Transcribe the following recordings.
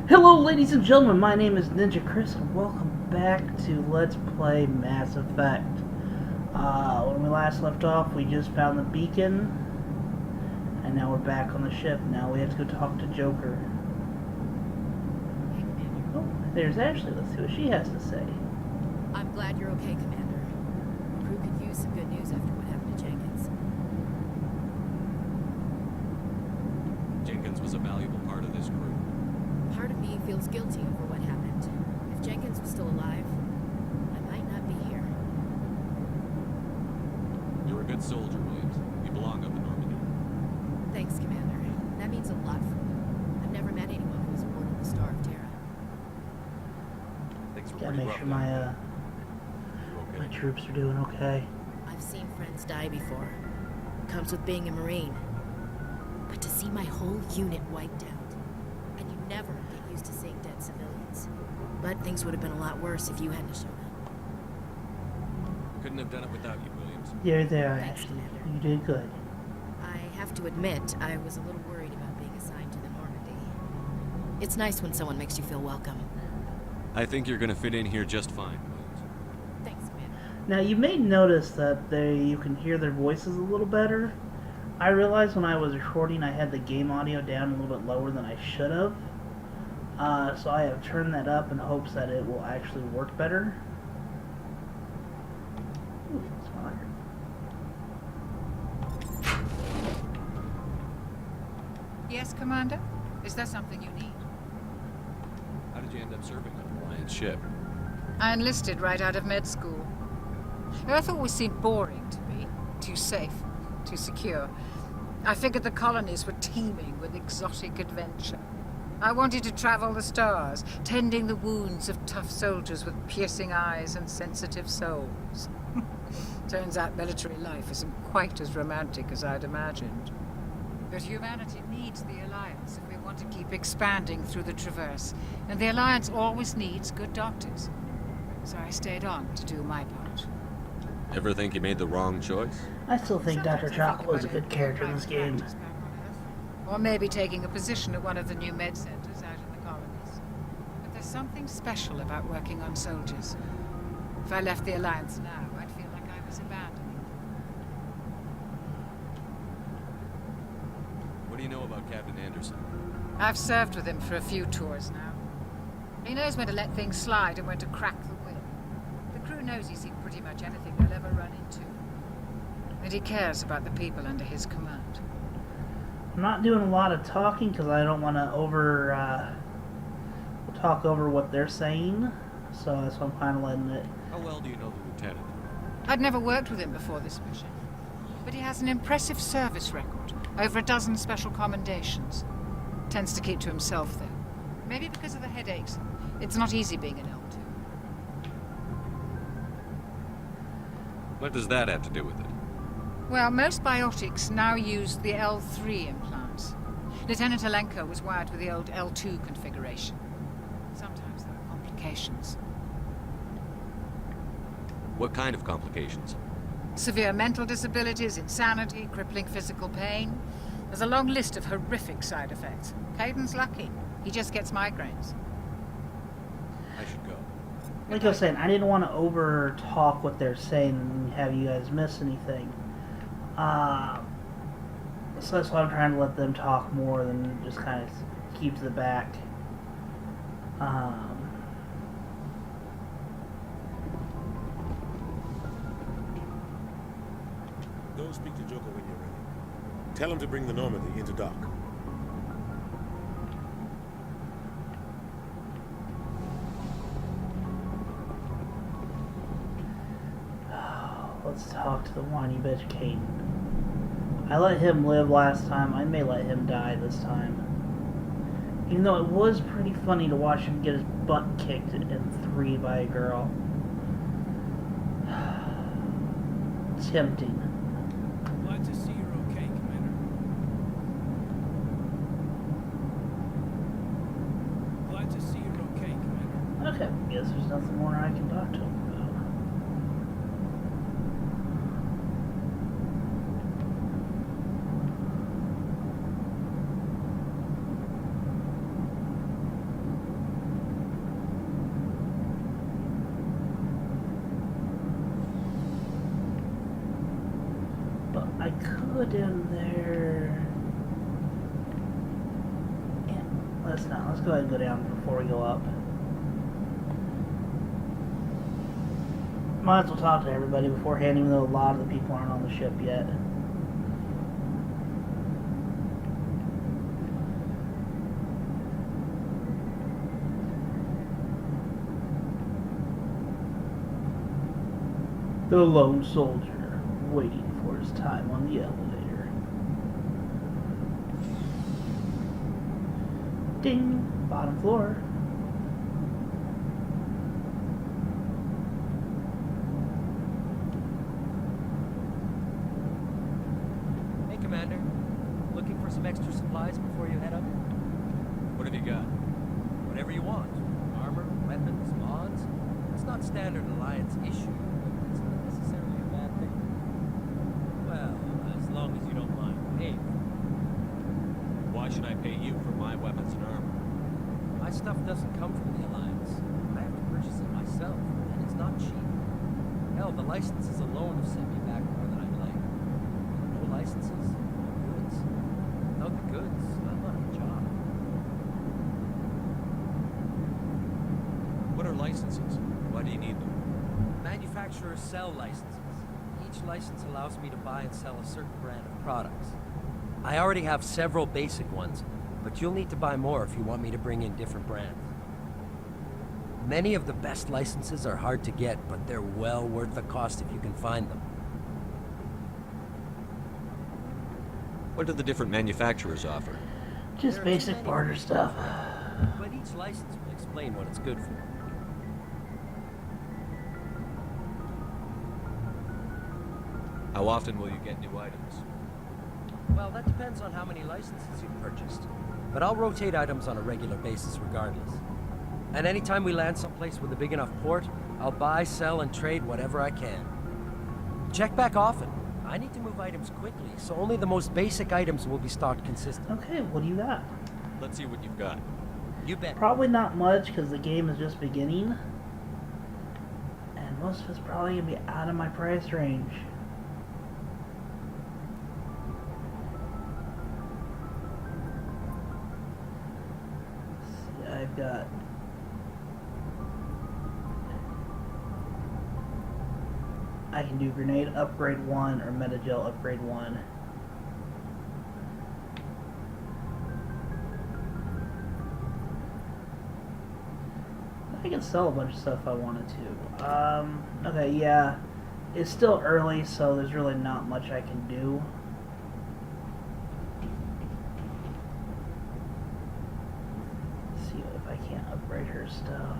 Hello, ladies and gentlemen. My name is Ninja Chris, and welcome back to Let's Play Mass Effect. When we last left off, we just found the beacon, and now we're back on the ship. Now we have to go talk to Joker. Oh, there's Ashley. Let's see what she has to say. I'm glad you're okay, Commander. The crew could use some good news after what happened to Jenkins. Jenkins was a valuable part of this crew. Part of me feels guilty over what happened. If Jenkins was still alive, I might not be here. You're a good soldier, Williams. You belong up in Normandy. Thanks, Commander. That means a lot for me. I've never met anyone who was awarded the Star of Terra. Things were Gotta pretty make rough. sure my You okay? my troops are doing okay. I've seen friends die before. Comes with being a Marine. But to see my whole unit wiped out, and you never get used to seeing dead civilians. But things would have been a lot worse if you hadn't shown up. Couldn't have done it without you, Williams. You're there, Thanks, Ashley. Commander. You did good. I have to admit, I was a little worried about being assigned to the Normandy. It's nice when someone makes you feel welcome. I think you're gonna fit in here just fine, Williams. Thanks, Commander. Now you may notice that you can hear their voices a little better. I realized when I was recording I had the game audio down a little bit lower than I should have. So I have turned that up in hopes that it will actually work better. Ooh, it's fire. Yes, Commander? Is there something you need? How did you end up serving on the Alliance ship? I enlisted right out of med school. Earth always seemed boring to me. Too safe, too secure. I figured the colonies were teeming with exotic adventure. I wanted to travel the stars, tending the wounds of tough soldiers with piercing eyes and sensitive souls. Turns out military life isn't quite as romantic as I'd imagined. But humanity needs the Alliance if we want to keep expanding through the Traverse, and the Alliance always needs good doctors. So I stayed on to do my part. Ever think you made the wrong choice? I still think Dr. Sometimes I think Chocolate was a about good it character in this game. practice back on Earth. Or maybe taking a position at one of the new med centers out in the colonies. But there's something special about working on soldiers. If I left the Alliance now, I'd feel like I was abandoning them. What do you know about Captain Anderson? I've served with him for a few tours now. He knows when to let things slide and when to crack the whip. The crew knows he's seen pretty much anything they'll ever run into. And he cares about the people under his command. I'm not doing a lot of talking because I don't want to talk over what they're saying. So that's why I'm kind of letting it. How well do you know the lieutenant? I'd never worked with him before this mission. But he has an impressive service record. Over a dozen special commendations. Tends to keep to himself, though. Maybe because of the headaches. It's not easy being an L2. What does that have to do with it? Well, most biotics now use the L3 implants. Lieutenant Alenko was wired with the old L2 configuration. Sometimes there are complications. What kind of complications? Severe mental disabilities, insanity, crippling physical pain. There's a long list of horrific side effects. Caden's lucky. He just gets migraines. I should go. Like I was saying, I didn't want to over talk what they're saying and have you guys miss anything. So that's why I'm trying to let them talk more than just kind of keep to the back. Go speak to Joker when you're ready. Tell him to bring the Normandy into dock. Let's talk to the whiny bitch Caden. I let him live last time. I may let him die this time. Even though it was pretty funny to watch him get his butt kicked in 3 by a girl. Tempting. Glad to see you're okay, Commander. Glad to see you're okay, Commander. Okay, guess there's nothing more I can talk to him about. go down there. Yeah, let's not. Let's go ahead and go down before we go up. Might as well talk to everybody beforehand, even though a lot of the people aren't on the ship yet. The lone soldier, waiting for his time on the elevator. Ding! Bottom floor. Hey, Commander. Looking for some extra supplies before you head up? What have you got? Whatever you want. Armor, weapons, mods. It's not standard Alliance issue. It's not necessarily a bad thing. Well, as long as you don't mind paying. Why should I pay you for my weapons and armor? My stuff doesn't come from the Alliance. I have to purchase it myself, and it's not cheap. Hell, the licenses alone have set me back more than I'd like. No licenses, no goods. Without the goods, I'm on a job. What are licenses? Why do you need them? Manufacturers sell licenses. Each license allows me to buy and sell a certain brand of products. I already have several basic ones, but you'll need to buy more if you want me to bring in different brands. Many of the best licenses are hard to get, but they're well worth the cost if you can find them. What do the different manufacturers offer? Just There are basic too many barter to stuff. But each license will explain what it's good for. How often will you get new items? Well, that depends on how many licenses you've purchased. But I'll rotate items on a regular basis regardless. And anytime we land someplace with a big enough port, I'll buy, sell, and trade whatever I can. Check back often. I need to move items quickly, so only the most basic items will be stocked consistently. Okay, what do you got? Let's see what you've got. You bet. Probably not much because the game is just beginning. And most of it's probably going to be out of my price range. Let's see, I've got... I can do grenade upgrade 1 or metagel upgrade 1. I can sell a bunch of stuff if I wanted to. Okay, yeah. It's still early, so there's really not much I can do. Let's see if I can't upgrade her stuff.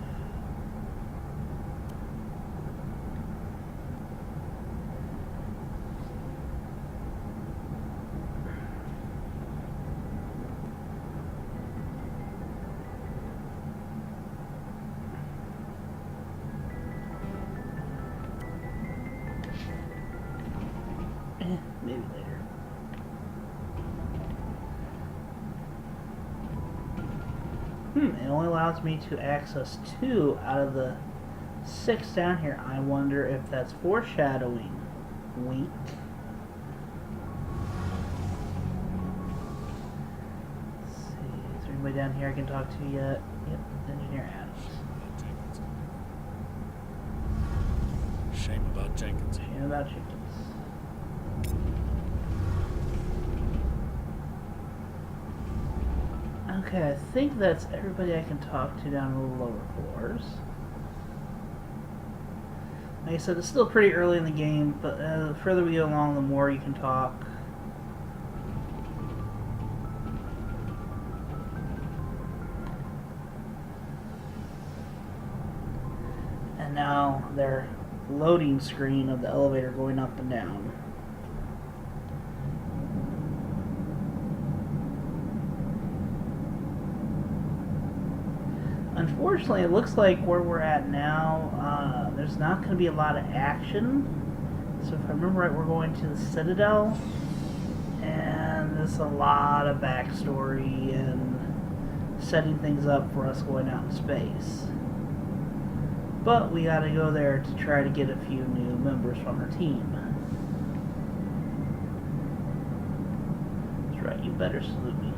Maybe later. It only allows me to access 2 out of the 6 down here. I wonder if that's foreshadowing. Wink. Let's see. Is there anybody down here I can talk to yet? Yep, Engineer Adams. Shame about Jenkins. Shame about chickens. Okay, I think that's everybody I can talk to down in the lower floors. Like I said, it's still pretty early in the game, but the further we go along, the more you can talk. And now their loading screen of the elevator going up and down. Unfortunately, it looks like where we're at now, there's not going to be a lot of action. So if I remember right, we're going to the Citadel, and there's a lot of backstory and setting things up for us going out in space. But we got to go there to try to get a few new members from our team. better salute me.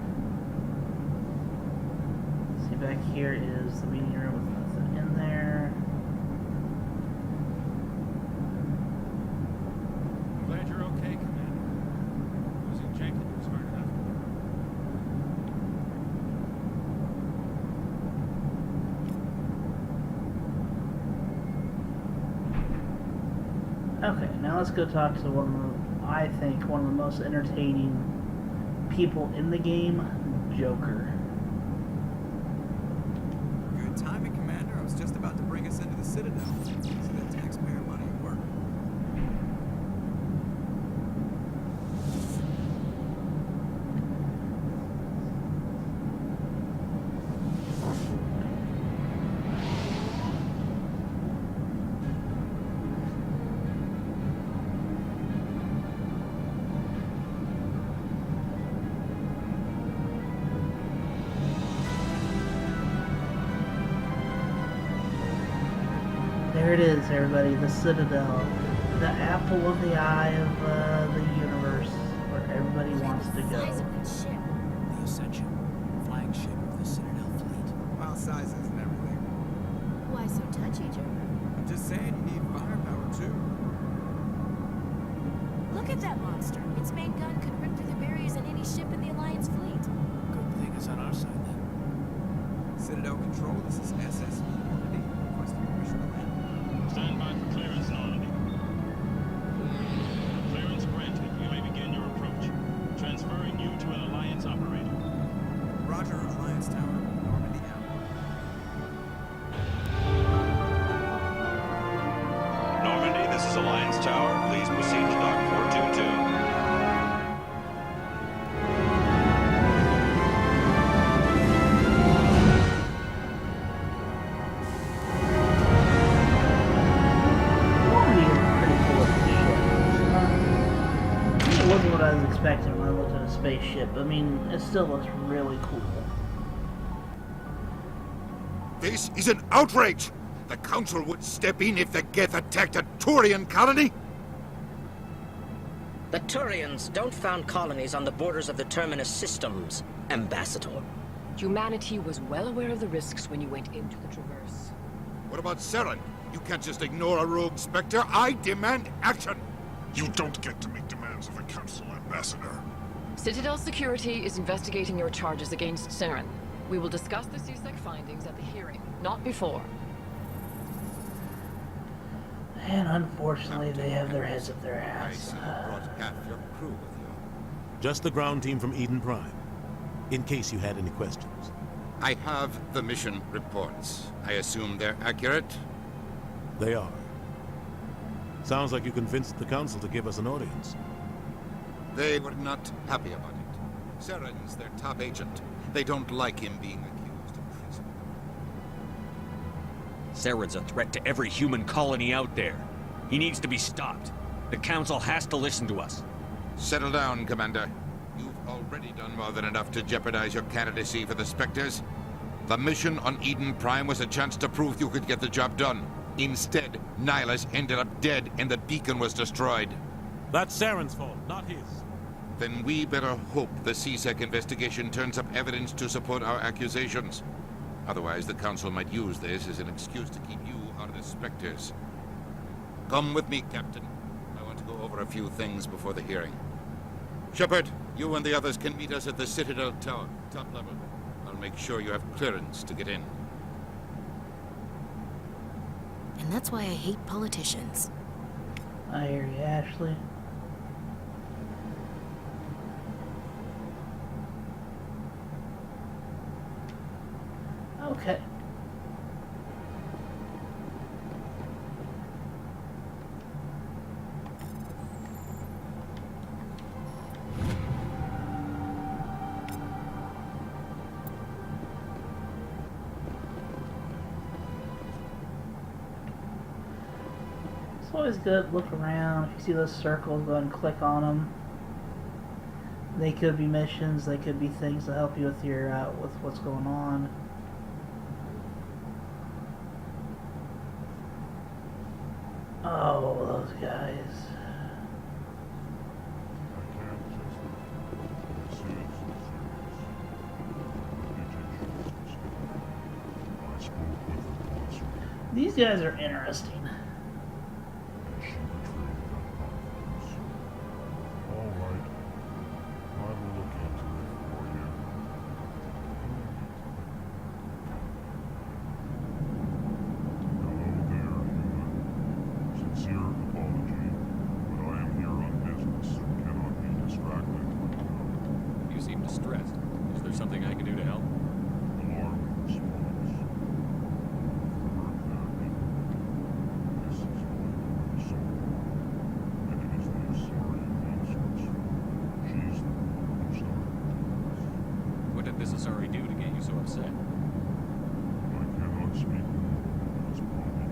See, back here is the meeting room with nothing in there. I'm glad you're okay, Commander. Losing Jenkins was hard enough. Okay, now let's go talk to one of the, I think, one of the most entertaining people in the game, Joker. Good timing, Commander. I was just about to bring us into the Citadel. See that taxpayer money at work. There it is, everybody, the Citadel, the apple of the eye of the universe, where everybody wants to go. Size of this ship. The Ascension, flagship of the Citadel fleet. Well, sizes and everything. Why so touchy, Joker? I'm just saying you need firepower, too. Look at that monster. Its main gun could rip through the barriers in any ship in the Alliance fleet. Good thing it's on our side then. Citadel Control, this is SS Normandy. Requesting permission to land. Stand by for clearance, Normandy. Clearance granted. You may begin your approach. Transferring you to an Alliance operator. Roger, Alliance Tower, Normandy out. Normandy, this is Alliance Tower. Please proceed to Dock 422. Normandy is pretty cool looking ship. It wasn't what I was expecting when I looked at a spaceship. I mean, it still looks really cool. This is an outrage! The Council would step in if the Geth attacked a Turian colony? The Turians don't found colonies on the borders of the Terminus systems, Ambassador. Humanity was well aware of the risks when you went into the Traverse. What about Saren? You can't just ignore a rogue Spectre. I demand action! You don't get to make demands of the Council, Ambassador. Citadel Security is investigating your charges against Saren. We will discuss the CSEC findings at the hearing, not before. And unfortunately, they have their heads up their I ass. see you brought half your crew with you. Just the ground team from Eden Prime, in case you had any questions. I have the mission reports. I assume they're accurate? They are. Sounds like you convinced the Council to give us an audience. They were not happy about it. Saren's their top agent. They don't like him being accused of treason. Saren's a threat to every human colony out there. He needs to be stopped. The Council has to listen to us. Settle down, Commander. You've already done more than enough to jeopardize your candidacy for the Spectres. The mission on Eden Prime was a chance to prove you could get the job done. Instead, Nihilus ended up dead and the beacon was destroyed. That's Saren's fault, not his. Then we better hope the CSEC investigation turns up evidence to support our accusations. Otherwise, the Council might use this as an excuse to keep you out of the Spectres. Come with me, Captain. I want to go over a few things before the hearing. Shepard, you and the others can meet us at the Citadel Tower, top level. I'll make sure you have clearance to get in. And that's why I hate politicians. I hear you, Ashley. Okay. It's always good to look around. If you see those circles, go ahead and click on them. They could be missions, they could be things to help you with your with what's going on. Oh, those guys. These guys are interesting. All right. I will look into it for you. Hello there, human. Sincere apology, but I am here on business and cannot be distracted right now. You seem distressed. Is there something I can do to help? Alarm response. Heard that. This is going on so long, and it is the Asari consorts. She's the one who started this. What did this Asari do to get you so upset? I cannot speak more on this problem.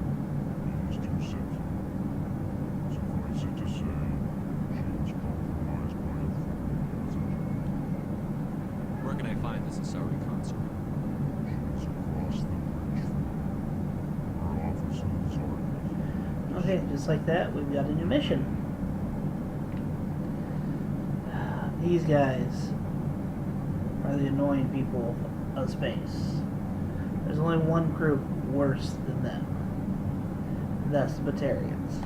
It is too sensitive. Suffice it to say, she was compromised by a foreign message. Where can I find this Asari consort? She is across the bridge from here. Her offices are easy. Okay, just like that, we've got a new mission. These guys are the annoying people of space. There's only one group worse than them. That's the Batarians.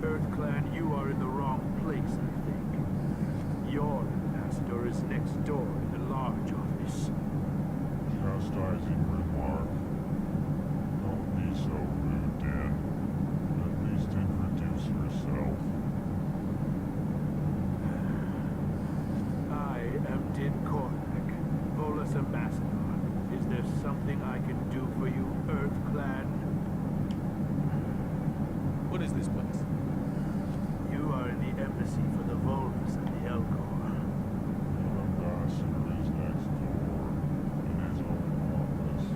EarthClan, you are in the wrong place, I think. Your ambassador is next door in the large office. Chastising remark. Don't be so rude, Dan. At least introduce yourself. I am Din Kornak, Volus ambassador. Is there something I can do for you, EarthClan? What is this place? You are in the embassy for the Volus and the Elcor. Your ambassador is next door, in his own office.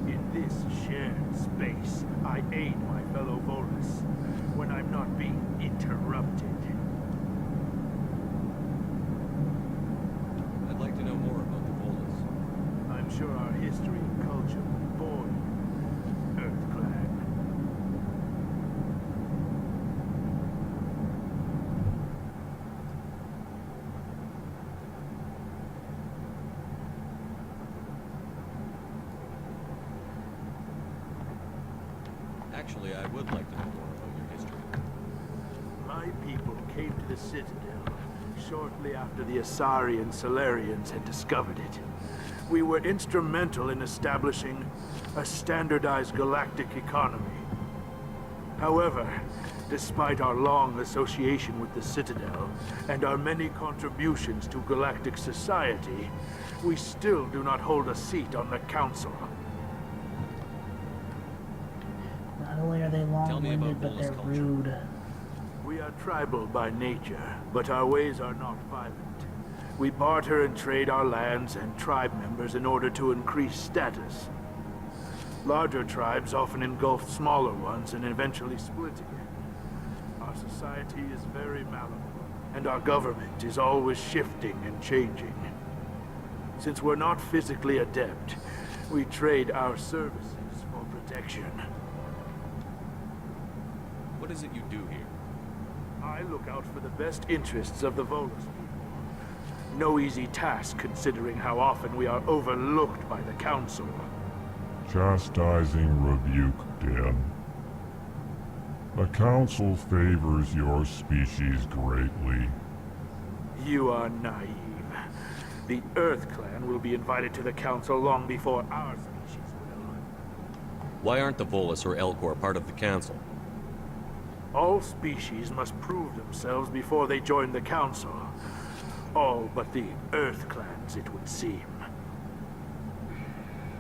In this shared space, I aid my fellow Volus when I'm not being interrupted. I'd like to know more about the Volus. I'm sure our history and culture will bore you, EarthClan. Actually, I would like to know more about your history. My people came to the Citadel shortly after the Asari and Solarians had discovered it. We were instrumental in establishing a standardized galactic economy. However, despite our long association with the Citadel and our many contributions to galactic society, we still do not hold a seat on the Council. Not only are they Tell me long-winded, about but Volus they're culture. rude. We are tribal by nature, but our ways are not violent. We barter and trade our lands and tribe members in order to increase status. Larger tribes often engulf smaller ones and eventually split again. Our society is very malleable, and our government is always shifting and changing. Since we're not physically adept, we trade our services for protection. What is it you do here? I look out for the best interests of the Volus people. No easy task considering how often we are overlooked by the Council. Chastising rebuke, Dan. The Council favors your species greatly. You are naive. The EarthClan will be invited to the Council long before our species will. Why aren't the Volus or Elcor part of the Council? All species must prove themselves before they join the Council. All but the EarthClans, it would seem.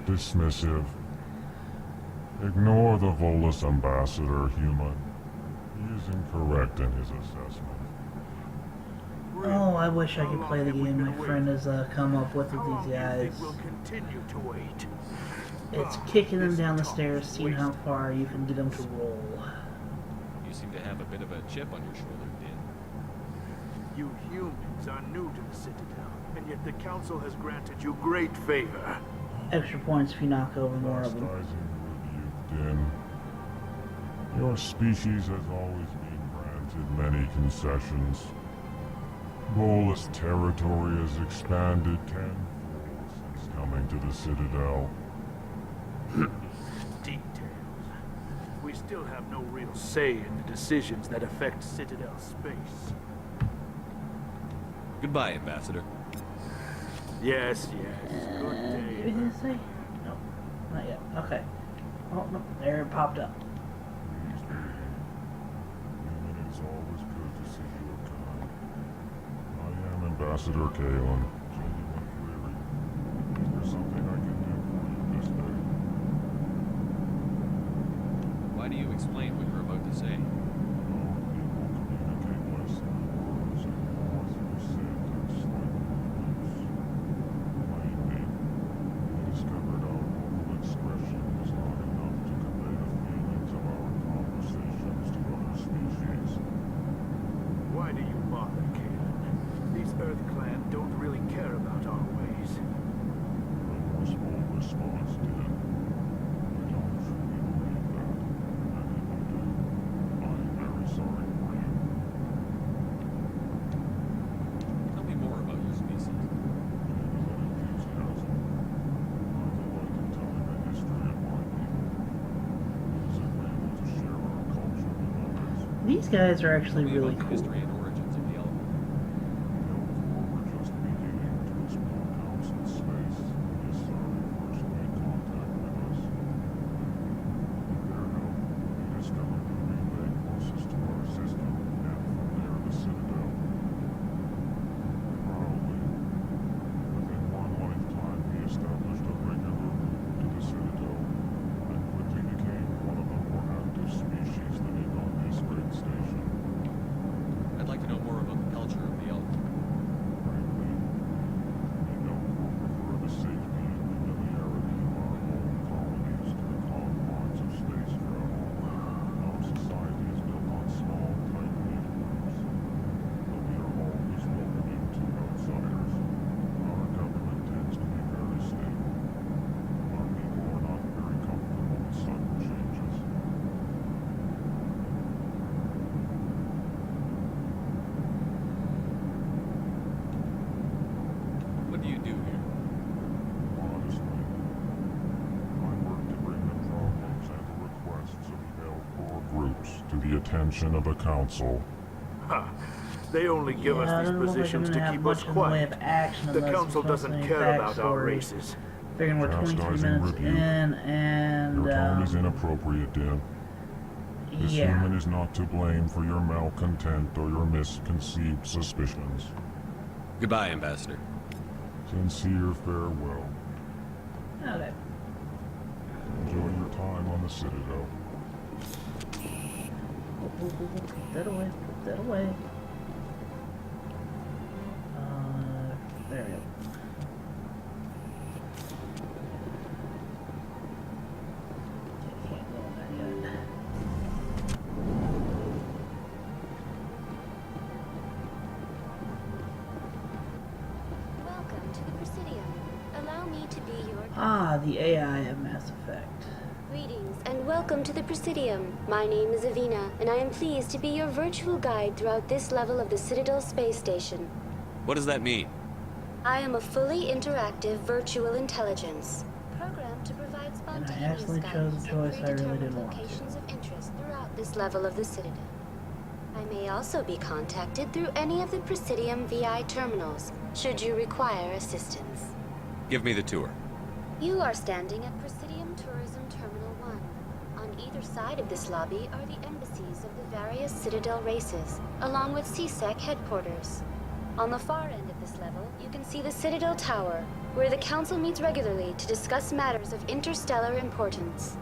Dismissive. Ignore the Volus ambassador, human. He is incorrect in his assessment. Oh, I wish I could play the game my friend has come up with these guys. We'll continue to wait. It's kicking them down the stairs, seeing how far you can get them to roll. You seem to have a bit of a chip on your shoulder, Din. You humans are new to the Citadel, and yet the Council has granted you great favor. Extra points if you knock over more of them. Chastising rebuke, Din. Your species has always been granted many concessions. Volus territory has expanded tenfold since coming to the Citadel. Details. We still have no real say in the decisions that affect Citadel space. Goodbye, Ambassador. Yes, yes. Good day. Anything to say? No, not yet. Okay. Oh, no, there it popped up. It is always good to see your kind. I am Ambassador Kalen, genuine query. Is there something I can do for you this day? Why do you explain what you're about to say? Our people communicate less through words and more through scent and slight movements. Plainly, we discovered our vocal expression is not enough to convey the feelings of our conversations to other species. Why do you bother, Kalen? These Earth Clan don't really care about our ways. Remorseful response, Dan. I don't truly believe that. And if I do, I am very sorry for you. Tell me more about your species. Genuine enthusiasm. I delight in telling the history of my people. It is agreeable to share our culture with others. These guys are actually Tell me really about the cool. history and origins of the Elk. The Elcor were just beginning to explore council space when the Asari first made contact with us. With their help, we discovered the relay closest to our system, and from there the Citadel. Proudly, within one lifetime we established a regular route to the Citadel, and quickly became one of the more active species living on this great station. I'd like to know more about the culture of the Elk. Frankly, the Elk will prefer the safety and familiarity of our home colonies to the confines of space travel. Our society is built on small, tight-knit groups, but we are always welcoming to outsiders. Our government tends to be very stable. Our people are not very comfortable with sudden changes. What do you do here? Honestly, I work to bring the problems and the requests of the Elcor groups to the attention of the Council. Ha! They only give Yeah, I us don't these know if I'm positions gonna to have keep much us in the way quiet. of action The unless Council it's doesn't mostly care about our backstory. races. Figuring we're 23 Chastising minutes rebuke. in, and Your tone is inappropriate, Dan. This yeah. human is not to blame for your malcontent or your misconceived suspicions. Goodbye, Ambassador. Sincere farewell. Okay. Enjoy your time on the Citadel. Put that away. Put that away. There we go. Okay, can't go in there yet. Welcome to the Presidium. Allow me to be your Ah, the AI of Mass Effect. greetings and welcome to the Presidium. My name is Avina, and I am pleased to be your virtual guide throughout this level of the Citadel space station. What does that mean? I am a fully interactive virtual intelligence, programmed to provide spontaneous accidentally chose a guidance choice at I really predetermined didn't want to. locations of interest throughout this level of the Citadel. I may also be contacted through any of the Presidium VI terminals, should you require assistance. Give me the tour. You are standing at Presidium Tourism Terminal 1. On either side of this lobby are the embassies of the various Citadel races, along with CSEC headquarters. On the far end of this level, you can see the Citadel Tower, where the Council meets regularly to discuss matters of interstellar importance.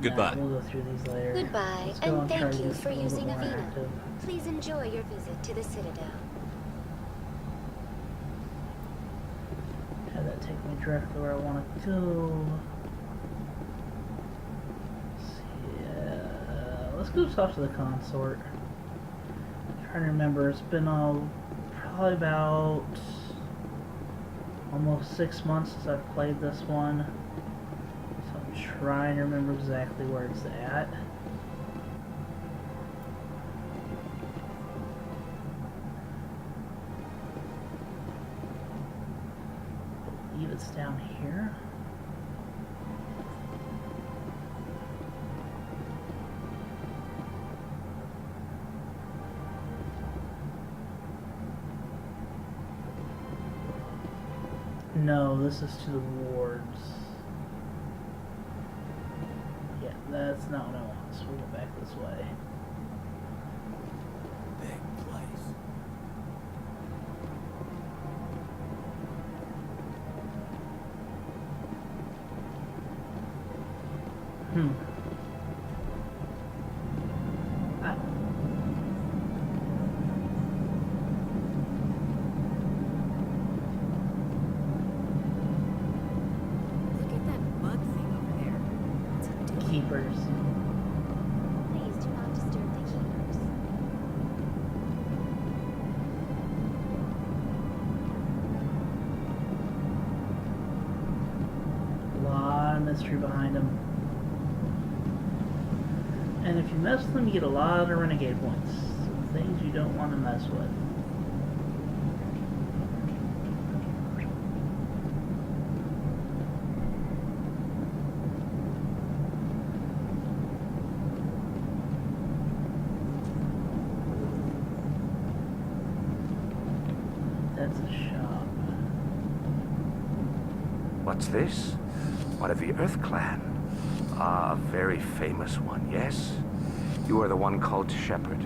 Goodbye. We'll go through these later. Goodbye, Let's go and and try thank to you get for a little using bit more Avina. active. Please enjoy your visit to the Citadel. Have that take me directly where I want to go. Let's go talk to the consort. I'm trying to remember, it's been probably about almost 6 months since I've played this one. So I'm trying to remember exactly where it's at. it's down here. No, this is to the wards. Yeah, that's not what I want, so we'll go back this way. Big place. Look at that bug thing over there. What's it doing? Keepers. Please do not disturb the keepers. A lot of mystery behind them. And if you mess with them, you get a lot of renegade points. Some things you don't want to mess with. That's a shop. What's this? One of the Earth Clan. Ah, a very famous one, yes? You are the one called Shepard.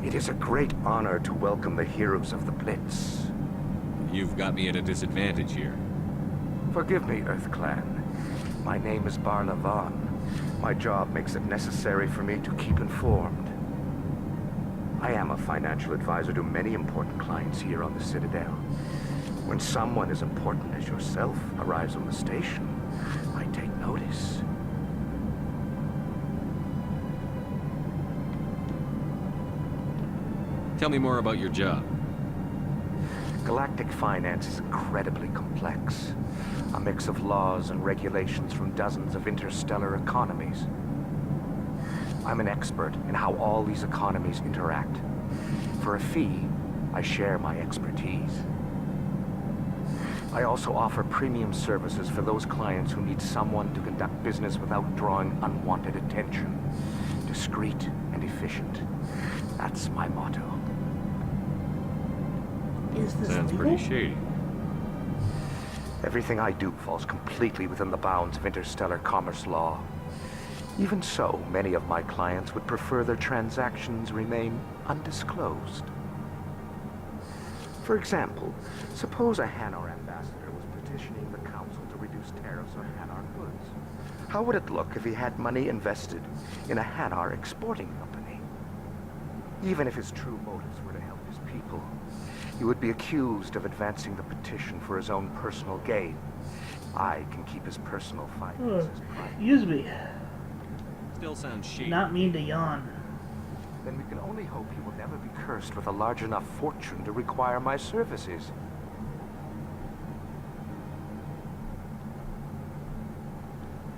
It is a great honor to welcome the heroes of the Blitz. You've got me at a disadvantage here. Forgive me, Earth Clan. My name is Barla Vaughn. My job makes it necessary for me to keep informed. I am a financial advisor to many important clients here on the Citadel. When someone as important as yourself arrives on the station, I take notice. Tell me more about your job. Galactic finance is incredibly complex. A mix of laws and regulations from dozens of interstellar economies. I'm an expert in how all these economies interact. For a fee, I share my expertise. I also offer premium services for those clients who need someone to conduct business without drawing unwanted attention. Discreet and efficient. That's my motto. Is this Sounds legal? pretty shady. Everything I do falls completely within the bounds of interstellar commerce law. Even so, many of my clients would prefer their transactions remain undisclosed. For example, suppose a Hanar ambassador was petitioning the council to reduce tariffs on Hanar goods. How would it look if he had money invested in a Hanar exporting company? Even if his true motives were to help his people, he would be accused of advancing the petition for his own personal gain. I can keep his personal finances private. Excuse me. Still sounds shady. Not mean to yawn. Then we can only hope he will never be cursed with a large enough fortune to require my services.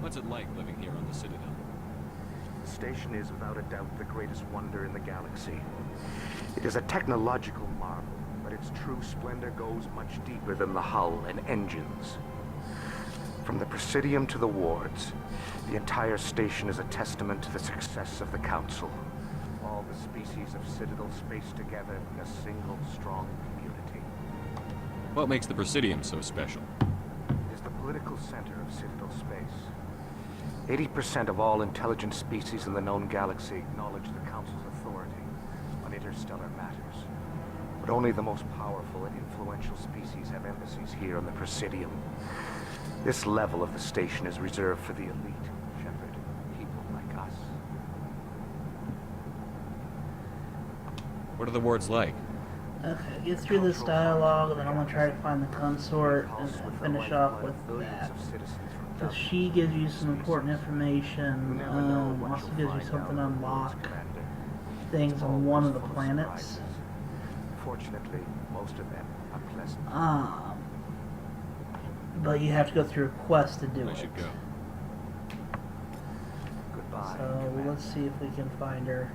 What's it like living here on the Citadel? The station is without a doubt the greatest wonder in the galaxy. It is a technological marvel, but its true splendor goes much deeper than the hull and engines. From the Presidium to the wards, the entire station is a testament to the success of the Council. All the species of Citadel spaced together in a single strong community. What makes the Presidium so special? It is the political center of Citadel space. 80% of all intelligent species in the known galaxy acknowledge the Council's authority on interstellar matters. But only the most powerful and influential species have embassies here on the Presidium. This level of the station is reserved for the elite, Shepard, people like us. What are the wards like? Okay, get through this dialogue, and then I'm gonna try to find the consort and finish off with that. Because she gives you some important information, also gives you something to unlock things on one of the planets. Fortunately, most of them are pleasant. But you have to go through a quest to do I it. should go. Goodbye. So let's see if we can find her.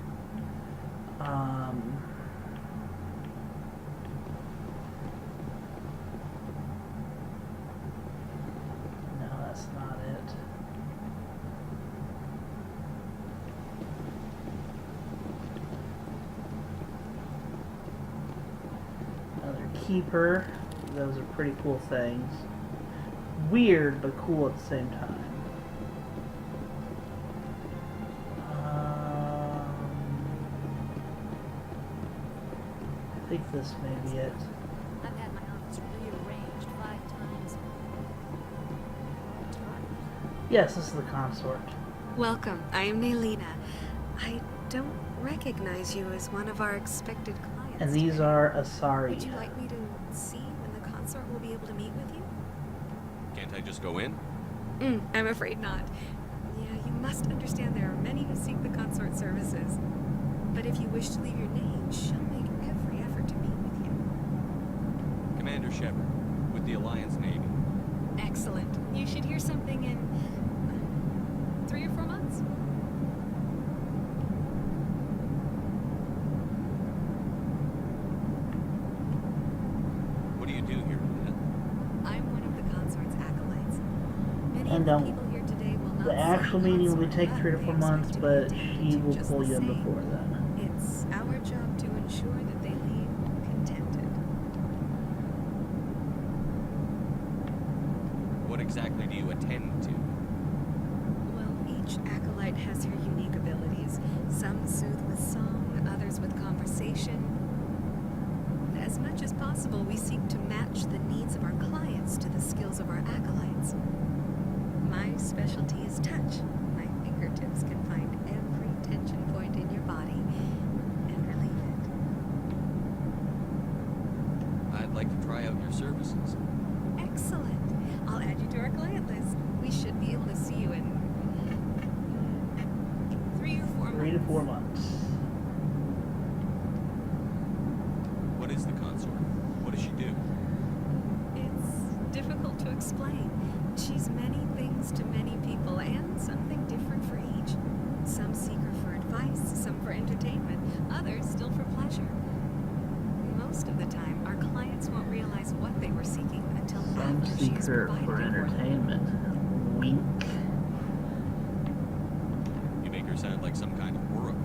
Keeper. Those are pretty cool things. Weird, but cool at the same time. I think this may be it. I've had my office rearranged 5 times. Yes, this is the consort. Welcome. I am Naylina. I don't recognize you as one of our expected clients. And these are Asari. Would you like me to see when the consort will be able to meet with you? Can't I just go in? I'm afraid not. Yeah, you must understand there are many who seek the consort services. But if you wish to leave your name, she'll make every effort to meet with you. Commander Shepard, with the Alliance Navy. Excellent. You should hear something in 3 or 4 months. What do you do here, Lena? I'm one of the consort's acolytes. Many And of the people here today will not the actual see meeting will consort, take but 3 to they 4 expect months, to be but attended she to will just pull the you in same. before then. It's our job to ensure that they leave contented. What exactly do you attend to? Well, each acolyte has her unique abilities. Some soothe with song, others with conversation. As much as possible, we seek to match the needs of our clients to the skills of our acolytes. My specialty is touch. My fingertips can find every tension point in your body and relieve it. I'd like to try out your services. Excellent. I'll add you to our client list. We should be able to see you in 3 or 4 months. 3 to 4 months. What is the consort? What does she do? It's difficult to explain. She's many things to many people, and something different for each. Some seek her for advice, some for entertainment, others still for pleasure. Most of the time, our clients won't realize what they were seeking until Some after seek she's her provided for it for them. entertainment. Wink. You make her sound like some kind of oracle.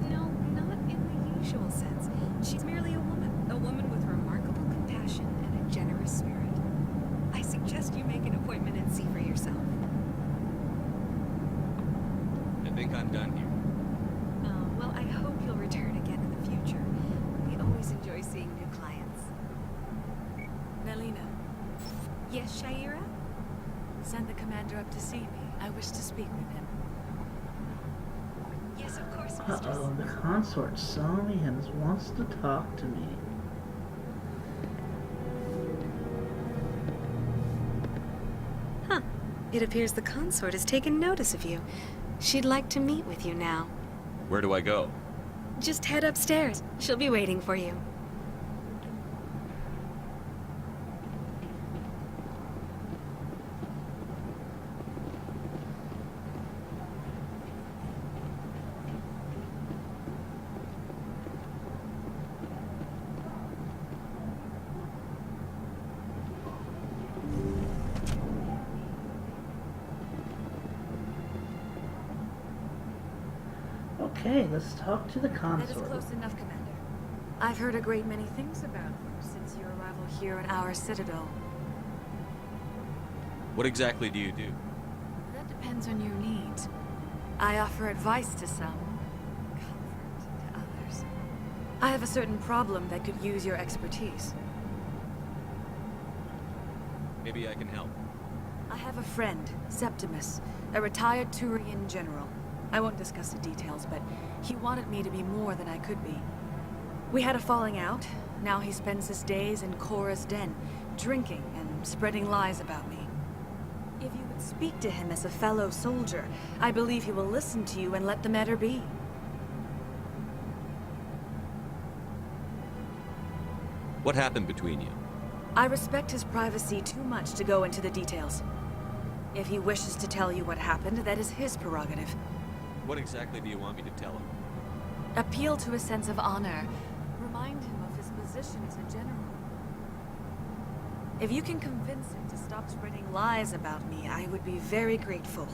No, not in the usual sense. She's merely a woman with remarkable compassion and a generous spirit. I suggest you make an appointment and see for yourself. I think I'm done here. Oh, well, I hope you'll return again in the future. We always enjoy seeing new clients. Nelina, Yes, Shaira? send the commander up to see me. I wish to speak with him. Yes, of course, mistress. Uh-oh, the consort saw me and wants to talk to me. Huh. It appears the consort has taken notice of you. She'd like to meet with you now. Where do I go? Just head upstairs. She'll be waiting for you. Okay, let's talk to the That is consort. close enough, Commander. I've heard a great many things about you since your arrival here in our Citadel. What exactly do you do? That depends on your needs. I offer advice to some, comfort to others. I have a certain problem that could use your expertise. Maybe I can help. I have a friend, Septimus, a retired Turian general. I won't discuss the details, but he wanted me to be more than I could be. We had a falling out. Now he spends his days in Cora's den, drinking and spreading lies about me. If you would speak to him as a fellow soldier, I believe he will listen to you and let the matter be. What happened between you? I respect his privacy too much to go into the details. If he wishes to tell you what happened, that is his prerogative. What exactly do you want me to tell him? Appeal to his sense of honor. Remind him of his position as a general. If you can convince him to stop spreading lies about me, I would be very grateful.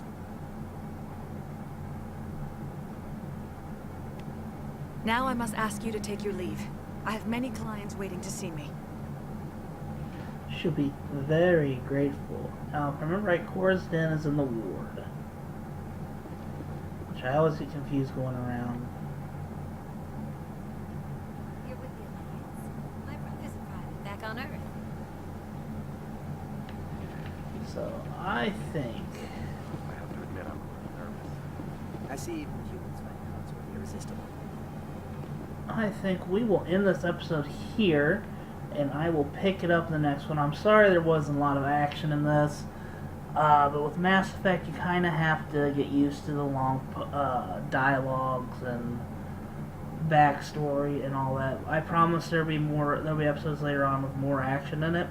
Now I must ask you to take your leave. I have many clients waiting to see me. She'll be very grateful. Now, if I remember right, Cora's Den is in the ward. Which I always get confused going around. You're with the Alliance. My brother's a private back on Earth. So, I think... I have to admit, I'm a little nervous. I see even humans find Codsworth irresistible. I think we will end this episode here, and I will pick it up in the next one. I'm sorry there wasn't a lot of action in this, but with Mass Effect you kind of have to get used to the long dialogues and backstory and all that. I promise there'll be episodes later on with more action in it,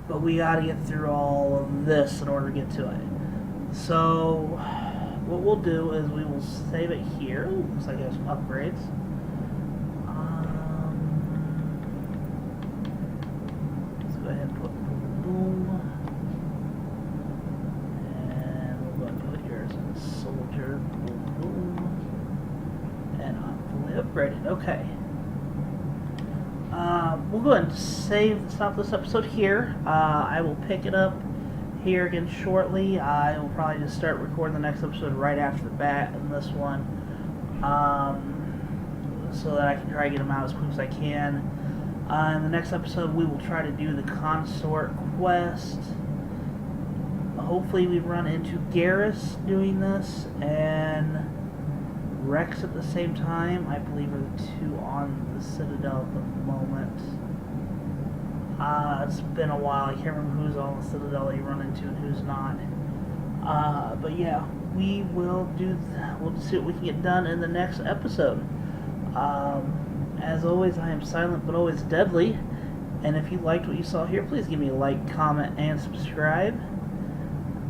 but we got to get through all of this in order to get to it. So what we'll do is we will save it here. Ooh, looks like I have some upgrades. Let's go ahead and put boom. And we'll go ahead and put yours in soldier. Boom, boom. And I'm fully upgraded. Okay. We'll go ahead and stop this episode here. I will pick it up here again shortly. I will probably just start recording the next episode right after the bat in this one, so that I can try to get them out as quick as I can. In the next episode we will try to do the consort quest. Hopefully we run into Garrus doing this and Rex at the same time. I believe are the two on the Citadel at the moment. It's been a while. I can't remember who's on the Citadel that you run into and who's not. But yeah, we will we'll see what we can get done in the next episode. As always, I am silent but always deadly. And if you liked what you saw here, please give me a like, comment, and subscribe.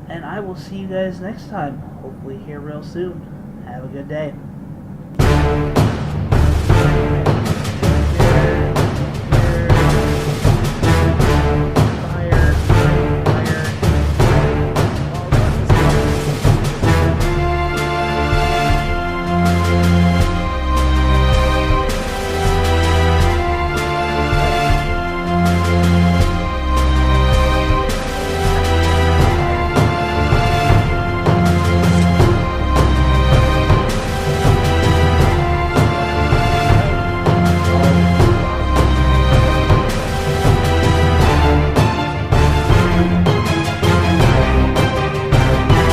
And I will see you guys next time. Hopefully here real soon. Have a good day.